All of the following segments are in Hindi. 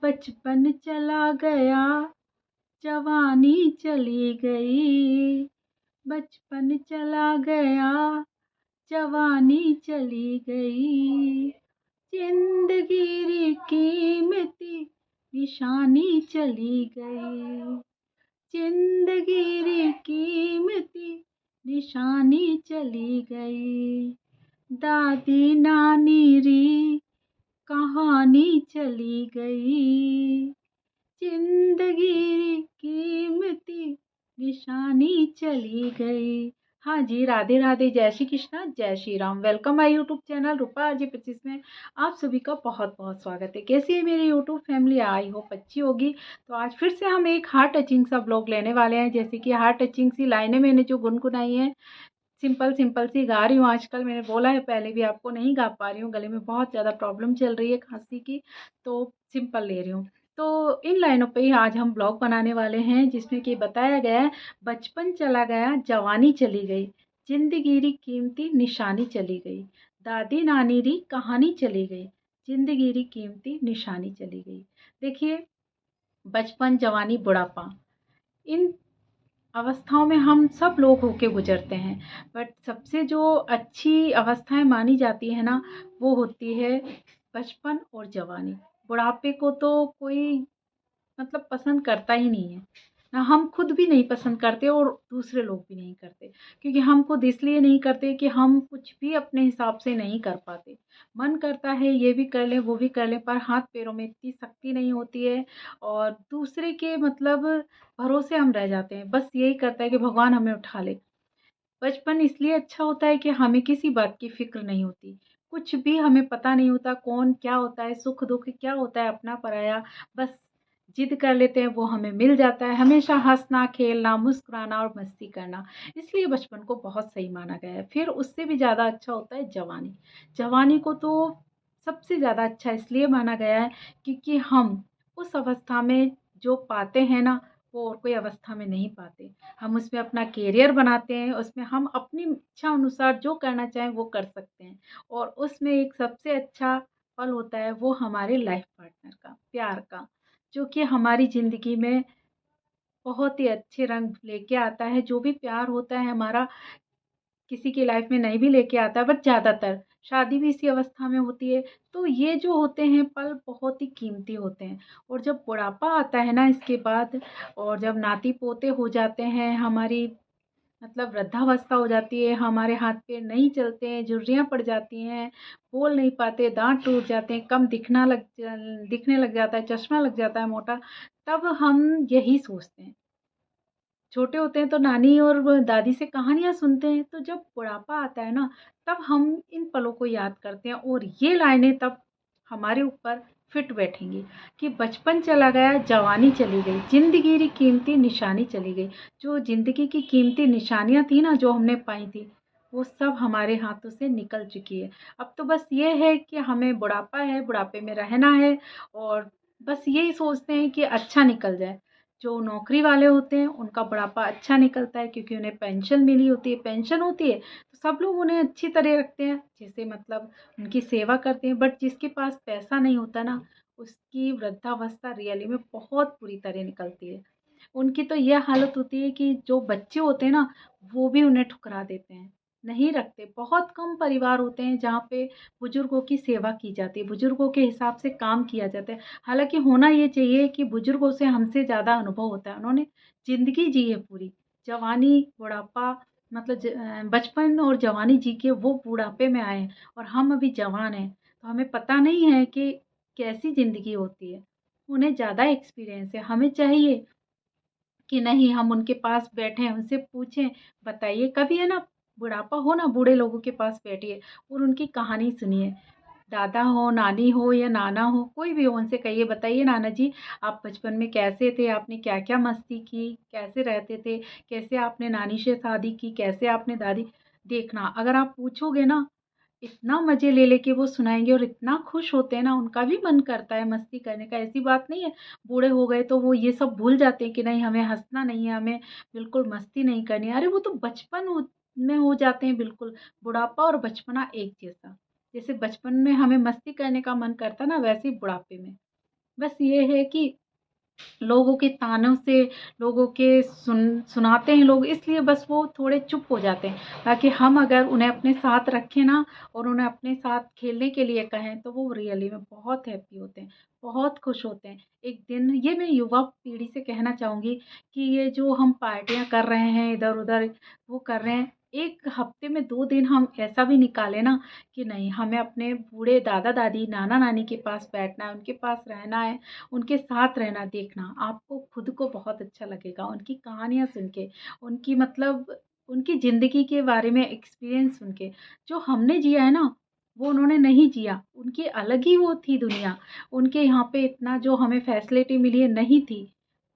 बचपन चला गया, जवानी चली गई। बचपन चला गया, जवानी चली गई। जिंदगी कीमती निशानी चली गई। जिंदगी कीमती निशानी चली गई। दादी नानी री कहानी चली गई। जिंदगी कीमती निशानी चली गई। हाँ जी, राधे राधे, जय श्री कृष्णा, जय Shri Ram. Welcome my YouTube channel Rupa RJ 25 में आप सभी का बहुत बहुत स्वागत है। कैसी है मेरी यूट्यूब फैमिली? आई होप अच्छी होगी। तो आज फिर से हम एक हार्ट टचिंग सा ब्लॉग लेने वाले हैं। जैसे कि हार्ट टचिंग सी लाइनें मैंने जो गुनगुनाई हैं, सिंपल सिंपल सी गा रही हूँ आजकल। मैंने बोला है पहले भी आपको, नहीं गा पा रही हूँ, गले में बहुत ज़्यादा प्रॉब्लम चल रही है खांसी की, तो सिंपल ले रही हूँ। तो इन लाइनों पे ही आज हम ब्लॉग बनाने वाले हैं, जिसमें कि बताया गया है बचपन चला गया, जवानी चली गई, जिंदगी री कीमती निशानी चली गई। दादी नानी री कहानी चली गई, जिंदगी री कीमती निशानी चली गई। देखिए, बचपन, जवानी, बुढ़ापा, इन अवस्थाओं में हम सब लोग होके गुजरते हैं। बट सबसे जो अच्छी अवस्थाएं मानी जाती है ना, वो होती है बचपन और जवानी। बुढ़ापे को तो कोई मतलब पसंद करता ही नहीं है ना, हम खुद भी नहीं पसंद करते और दूसरे लोग भी नहीं करते। क्योंकि हम खुद इसलिए नहीं करते कि हम कुछ भी अपने हिसाब से नहीं कर पाते। मन करता है ये भी कर लें, वो भी कर लें, पर हाथ पैरों में इतनी शक्ति नहीं होती है, और दूसरे के मतलब भरोसे हम रह जाते हैं। बस यही करता है कि भगवान हमें उठा ले। बचपन इसलिए अच्छा होता है कि हमें किसी बात की फ़िक्र नहीं होती। कुछ भी हमें पता नहीं होता, कौन क्या होता है, सुख-दुःख क्या होता है, अपना-पराया। बस ज़िद कर लेते हैं, वो हमें मिल जाता है। हमेशा हँसना, खेलना, मुस्कुराना और मस्ती करना, इसलिए बचपन को बहुत सही माना गया है। फिर उससे भी ज़्यादा अच्छा होता है जवानी। जवानी को तो सबसे ज़्यादा अच्छा इसलिए माना गया है क्योंकि हम उस अवस्था में जो पाते हैं ना, वो और कोई अवस्था में नहीं पाते। हम उसमें अपना करियर बनाते हैं, उसमें हम अपनी इच्छा अनुसार जो करना चाहें वो कर सकते हैं। और उसमें एक सबसे अच्छा पल होता है वो हमारे लाइफ पार्टनर का, प्यार का, जो कि हमारी ज़िंदगी में बहुत ही अच्छे रंग लेके आता है। जो भी प्यार होता है हमारा, किसी की लाइफ में नहीं भी लेके आता है, बट ज़्यादातर शादी भी इसी अवस्था में होती है। तो ये जो होते हैं पल बहुत ही कीमती होते हैं। और जब बुढ़ापा आता है ना इसके बाद, और जब नाती पोते हो जाते हैं, हमारी मतलब वृद्धावस्था हो जाती है, हमारे हाथ पैर नहीं चलते हैं, झुर्रियाँ पड़ जाती हैं, बोल नहीं पाते, दाँत टूट जाते हैं, कम दिखने लग जाता है, चश्मा लग जाता है मोटा, तब हम यही सोचते हैं। छोटे होते हैं तो नानी और वो दादी से कहानियाँ सुनते हैं, तो जब बुढ़ापा आता है ना, तब हम इन पलों को याद करते हैं, और ये लाइनें तब हमारे ऊपर फिट बैठेंगी कि बचपन चला गया, जवानी चली गई, ज़िंदगी की कीमती निशानी चली गई। जो ज़िंदगी की कीमती निशानियाँ थी ना, जो हमने पाई थी, वो सब हमारे हाथों से निकल चुकी है। अब तो बस ये है कि हमें बुढ़ापा है, बुढ़ापे में रहना है, और बस यही सोचते हैं कि अच्छा निकल जाए। जो नौकरी वाले होते हैं उनका बुढ़ापा अच्छा निकलता है, क्योंकि उन्हें पेंशन मिली होती है, पेंशन होती है, तो सब लोग उन्हें अच्छी तरह रखते हैं, जैसे मतलब उनकी सेवा करते हैं। बट जिसके पास पैसा नहीं होता ना, उसकी वृद्धावस्था रियली में बहुत बुरी तरह निकलती है। उनकी तो यह हालत होती है कि जो बच्चे होते हैं ना, वो भी उन्हें ठुकरा देते हैं, नहीं रखते। बहुत कम परिवार होते हैं जहाँ पे बुजुर्गों की सेवा की जाती है, बुजुर्गों के हिसाब से काम किया जाता है। हालाँकि होना ये चाहिए कि बुजुर्गों से हमसे ज़्यादा अनुभव होता है, उन्होंने ज़िंदगी जी है पूरी। जवानी, बुढ़ापा, मतलब बचपन और जवानी जी के वो बुढ़ापे में आए हैं, और हम अभी जवान हैं, तो हमें पता नहीं है कि कैसी ज़िंदगी होती है। उन्हें ज़्यादा एक्सपीरियंस है, हमें चाहिए कि नहीं, हम उनके पास बैठें, उनसे पूछें, बताइए। कभी है ना, बुढ़ापा हो ना, बूढ़े लोगों के पास बैठिए और उनकी कहानी सुनिए। दादा हो, नानी हो या नाना हो, कोई भी हो, उनसे कहिए, बताइए नाना जी, आप बचपन में कैसे थे, आपने क्या क्या मस्ती की, कैसे रहते थे, कैसे आपने नानी से शादी की, कैसे आपने दादी। देखना, अगर आप पूछोगे ना, इतना मज़े ले लेके वो सुनाएँगे, और इतना खुश होते हैं ना, उनका भी मन करता है मस्ती करने का। ऐसी बात नहीं है, बूढ़े हो गए तो वो ये सब भूल जाते हैं कि नहीं, हमें हँसना नहीं है, हमें बिल्कुल मस्ती नहीं करनी है। अरे वो तो बचपन हो में हो जाते हैं बिल्कुल। बुढ़ापा और बचपना एक जैसा। जैसे बचपन में हमें मस्ती करने का मन करता है ना, वैसे ही बुढ़ापे में। बस ये है कि लोगों के तानों से, लोगों के सुनाते हैं लोग, इसलिए बस वो थोड़े चुप हो जाते हैं, ताकि हम अगर उन्हें अपने साथ रखें ना और उन्हें अपने साथ खेलने के लिए कहें तो वो रियली में बहुत हैप्पी होते हैं, बहुत खुश होते हैं। एक दिन ये मैं युवा पीढ़ी से कहना चाहूँगी कि ये जो हम पार्टियाँ कर रहे हैं इधर-उधर, वो कर रहे हैं, 1 हफ्ते में 2 दिन हम ऐसा भी निकालें ना कि नहीं, हमें अपने बूढ़े दादा-दादी, नाना-नानी के पास बैठना है, उनके पास रहना है, उनके साथ रहना, देखना, आपको खुद को बहुत अच्छा लगेगा। उनकी कहानियाँ सुन के, उनकी मतलब उनकी ज़िंदगी के बारे में एक्सपीरियंस सुन के, जो हमने जिया है ना, वो उन्होंने नहीं जिया। उनकी अलग ही वो थी दुनिया। उनके यहाँ पे इतना जो हमें फैसिलिटी मिली है, नहीं थी।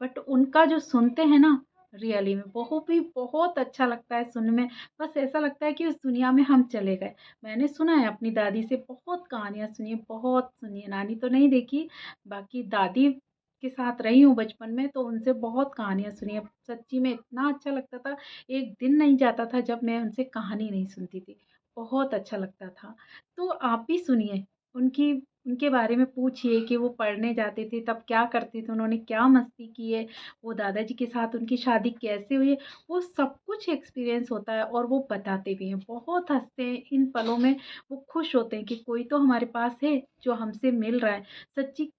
बट उनका जो सुनते हैं ना, रियली में बहुत अच्छा लगता है सुनने में। बस ऐसा लगता है कि उस दुनिया में हम चले गए। मैंने सुना है अपनी दादी से, बहुत कहानियाँ सुनी है, बहुत सुनी है। नानी तो नहीं देखी, बाकी दादी के साथ रही हूँ बचपन में, तो उनसे बहुत कहानियाँ सुनी हैं। सच्ची में इतना अच्छा लगता था, एक दिन नहीं जाता था जब मैं उनसे कहानी नहीं सुनती थी। बहुत अच्छा लगता था। तो आप भी सुनिए, उनकी उनके बारे में पूछिए कि वो पढ़ने जाते थे तब क्या करते थे, उन्होंने क्या मस्ती की है, वो दादाजी के साथ उनकी शादी कैसे हुई है, वो सब कुछ एक्सपीरियंस होता है और वो बताते भी हैं। बहुत हँसते हैं इन पलों में, वो खुश होते हैं कि कोई तो हमारे पास है जो हमसे मिल रहा है। सच्ची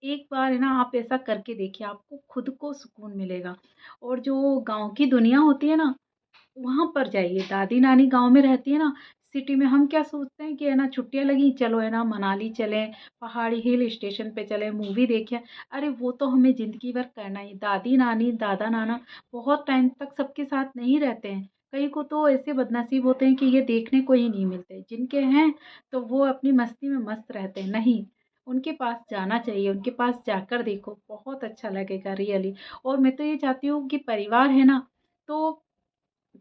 एक बार है ना, आप ऐसा करके देखिए, आपको खुद को सुकून मिलेगा। और जो गाँव की दुनिया होती है ना, वहाँ पर जाइए। दादी-नानी गाँव में रहती है ना, सिटी में हम क्या सोचते हैं कि है ना छुट्टियाँ लगी, चलो है ना मनाली चलें, पहाड़ी हिल स्टेशन पे चलें, मूवी देखें। अरे वो तो हमें ज़िंदगी भर करना ही। दादी-नानी, दादा-नाना बहुत टाइम तक सबके साथ नहीं रहते हैं। कई को तो ऐसे बदनसीब होते हैं कि ये देखने को ही नहीं मिलते। जिनके हैं, तो वो अपनी मस्ती में मस्त रहते हैं। नहीं, उनके पास जाना चाहिए, उनके पास जाकर देखो, बहुत अच्छा लगेगा रियली। और मैं तो ये चाहती हूँ कि परिवार है ना, तो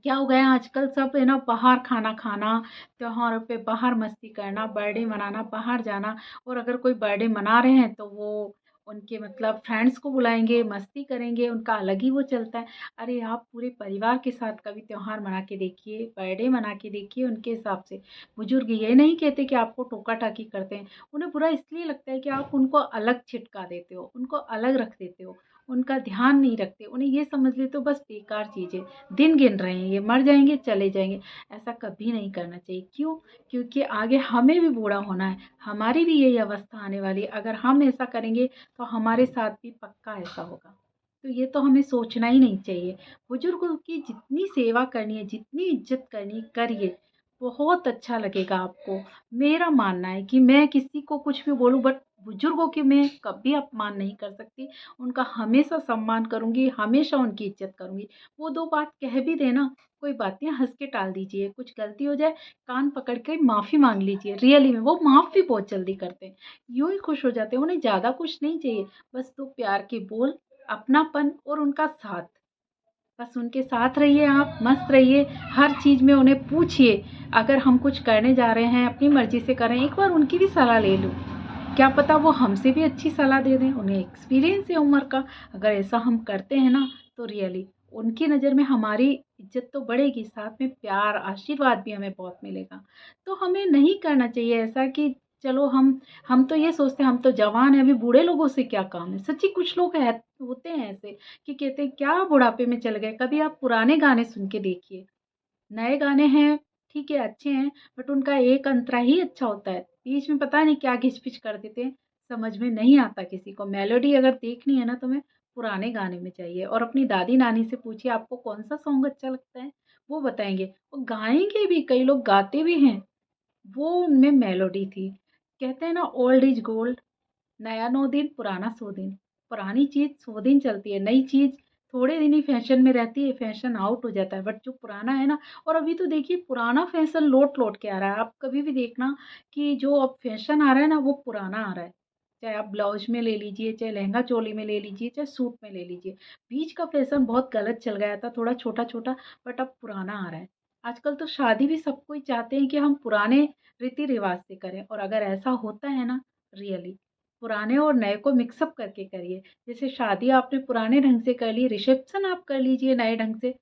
क्या हो गया है आजकल सब है ना, बाहर खाना खाना, त्योहारों पे बाहर मस्ती करना, बर्थडे मनाना, बाहर जाना। और अगर कोई बर्थडे मना रहे हैं तो वो उनके मतलब फ्रेंड्स को बुलाएँगे, मस्ती करेंगे, उनका अलग ही वो चलता है। अरे आप पूरे परिवार के साथ कभी त्योहार मना के देखिए, बर्थडे मना के देखिए उनके हिसाब से। बुजुर्ग ये नहीं कहते कि आपको टोका-टाकी करते हैं, उन्हें बुरा इसलिए लगता है कि आप उनको अलग छिटका देते हो, उनको अलग रख देते हो, उनका ध्यान नहीं रखते। उन्हें ये समझ लेते हो बस बेकार चीज़ है। दिन गिन रहे हैं, ये मर जाएँगे, चले जाएँगे। ऐसा कभी नहीं करना चाहिए। क्यों? क्योंकि आगे हमें भी बूढ़ा होना है, हमारी भी यही अवस्था आने वाली है। अगर हम ऐसा करेंगे तो हमारे साथ भी पक्का ऐसा होगा। तो ये तो हमें सोचना ही नहीं चाहिए। बुजुर्गों की जितनी सेवा करनी है, जितनी इज़्ज़त करनी है, करिए। बहुत अच्छा लगेगा आपको। मेरा मानना है कि मैं किसी को कुछ भी बोलूँ, बट बुजुर्गों की मैं कभी अपमान नहीं कर सकती। उनका हमेशा सम्मान करूँगी, हमेशा उनकी इज़्ज़त करूँगी। वो 2 बात कह भी दें ना, कोई बात नहीं, हँस के टाल दीजिए। कुछ गलती हो जाए, कान पकड़ के माफ़ी माँग लीजिए। रियली में वो माफ़ भी बहुत जल्दी करते हैं। यूँ ही खुश हो जाते हैं, उन्हें ज़्यादा कुछ नहीं चाहिए, बस 2 प्यार के बोल, अपनापन और उनका साथ। बस उनके साथ रहिए आप, मस्त रहिए, हर चीज़ में उन्हें पूछिए। अगर हम कुछ करने जा रहे हैं, अपनी मर्ज़ी से कर रहे हैं, एक बार उनकी भी सलाह ले लो। क्या पता वो हमसे भी अच्छी सलाह दे दें, उन्हें एक्सपीरियंस है उम्र का। अगर ऐसा हम करते हैं ना, तो रियली उनकी नज़र में हमारी इज़्ज़त तो बढ़ेगी, साथ में प्यार, आशीर्वाद भी हमें बहुत मिलेगा। तो हमें नहीं करना चाहिए ऐसा कि चलो हम तो ये सोचते हैं हम तो जवान हैं, अभी बूढ़े लोगों से क्या काम है। सच्ची कुछ लोग है होते हैं ऐसे कि कहते हैं क्या बुढ़ापे में चले गए। कभी आप पुराने गाने सुन के देखिए, नए गाने हैं, ठीक है, अच्छे हैं, बट उनका एक अंतरा ही अच्छा होता है। बीच में पता नहीं क्या घिच-पिच कर देते हैं, समझ में नहीं आता किसी को। मेलोडी अगर देखनी है ना, तो हमें पुराने गाने में चाहिए। और अपनी दादी-नानी से पूछिए आपको कौन-सा सॉन्ग अच्छा लगता है, वो बताएँगे। वो गाएँगे भी, कई लोग गाते भी हैं, वो उनमें मेलोडी थी। कहते हैं ना ओल्ड इज़ गोल्ड, नया 9 दिन, पुराना 100 दिन। पुरानी चीज़ 100 दिन चलती है, नई चीज़ थोड़े दिन ही फैशन में रहती है, फैशन आउट हो जाता है। बट जो पुराना है ना, और अभी तो देखिए पुराना फैशन लौट-लौट के आ रहा है। आप कभी भी देखना कि जो अब फैशन आ रहा है ना, वो पुराना आ रहा है। चाहे आप ब्लाउज़ में ले लीजिए, चाहे लहंगा चोली में ले लीजिए, चाहे सूट में ले लीजिए। बीच का फैशन बहुत गलत चल गया था, थोड़ा छोटा-छोटा, बट अब पुराना आ रहा है। आजकल तो शादी भी सब कोई चाहते हैं कि हम पुराने रीति-रिवाज़ से करें, और अगर ऐसा होता है ना, रियली पुराने और नए को मिक्स अप करके करिए। जैसे शादी आपने पुराने ढंग से कर ली, रिसेप्शन आप कर लीजिए नए ढंग से।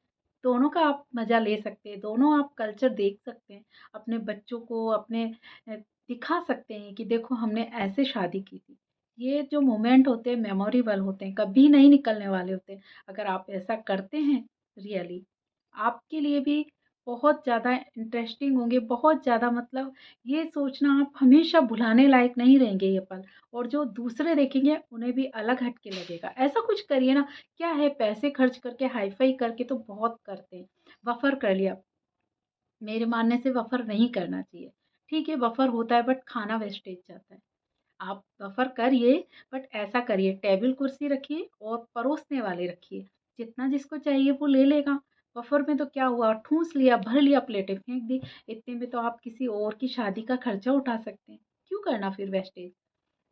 दोनों का आप मज़ा ले सकते हैं, दोनों आप कल्चर देख सकते हैं। अपने बच्चों को अपने दिखा सकते हैं कि देखो हमने ऐसे शादी की थी। ये जो मोमेंट होते हैं मेमोरेबल होते हैं, कभी नहीं निकलने वाले होते हैं। अगर आप ऐसा करते हैं रियली, आपके लिए भी बहुत ज़्यादा इंटरेस्टिंग होंगे, बहुत ज़्यादा मतलब ये सोचना आप हमेशा भुलाने लायक नहीं रहेंगे ये पल। और जो दूसरे देखेंगे उन्हें भी अलग हट के लगेगा। ऐसा कुछ करिए ना, क्या है पैसे खर्च करके हाई-फाई करके तो बहुत करते हैं। वफ़र कर लिया, मेरे मानने से वफ़र नहीं करना चाहिए। ठीक है, वफ़र होता है बट खाना वेस्टेज जाता है। आप सफ़र करिए बट ऐसा करिए, टेबल कुर्सी रखिए और परोसने वाले रखिए। जितना जिसको चाहिए वो ले लेगा। बफर में तो क्या हुआ, ठूँस लिया, भर लिया, प्लेटें फेंक दी। इतने में तो आप किसी और की शादी का खर्चा उठा सकते हैं। क्यों करना फिर वेस्टेज?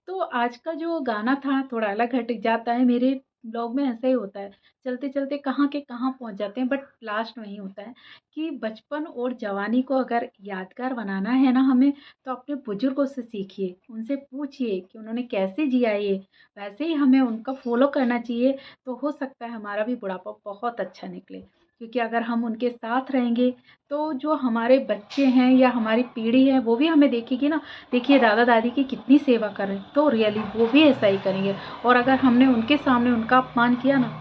तो आज का जो गाना था थोड़ा अलग हट जाता है, मेरे ब्लॉग में ऐसा ही होता है। चलते-चलते कहाँ के कहाँ पहुँच जाते हैं, बट लास्ट वही होता है कि बचपन और जवानी को अगर यादगार बनाना है ना हमें, तो अपने बुजुर्गों से सीखिए, उनसे पूछिए कि उन्होंने कैसे जिया ये, वैसे ही हमें उनका फ़ॉलो करना चाहिए। तो हो सकता है हमारा भी बुढ़ापा बहुत अच्छा निकले। क्योंकि अगर हम उनके साथ रहेंगे, तो जो हमारे बच्चे हैं या हमारी पीढ़ी है, वो भी हमें देखेगी ना, देखिए दादा-दादी की कितनी सेवा कर रहे हैं, तो रियली वो भी ऐसा ही करेंगे। और अगर हमने उनके सामने उनका अपमान किया ना,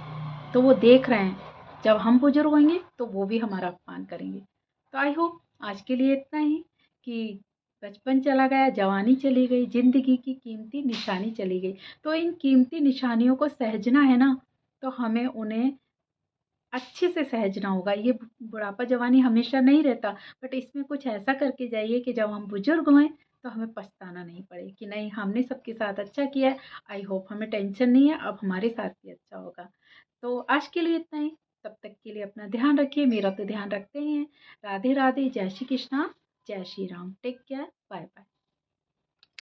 तो वो देख रहे हैं, जब हम बुजुर्ग होंगे तो वो भी हमारा अपमान करेंगे। तो आई होप आज के लिए इतना ही कि बचपन चला गया, जवानी चली गई, ज़िंदगी की कीमती निशानी चली गई। तो इन कीमती निशानियों को सहेजना है ना, तो हमें उन्हें अच्छे से सहेजना होगा। ये बुढ़ापा जवानी हमेशा नहीं रहता, बट इसमें कुछ ऐसा करके जाइए कि जब हम बुजुर्ग हों तो हमें पछताना नहीं पड़े कि नहीं हमने सबके साथ अच्छा किया है। आई होप हमें टेंशन नहीं है, अब हमारे साथ भी अच्छा होगा। तो आज के लिए इतना ही। तब तक के लिए अपना ध्यान रखिए, मेरा तो ध्यान रखते ही हैं। राधे राधे, जय श्री कृष्णा, जय Shri Ram. Take care, bye bye.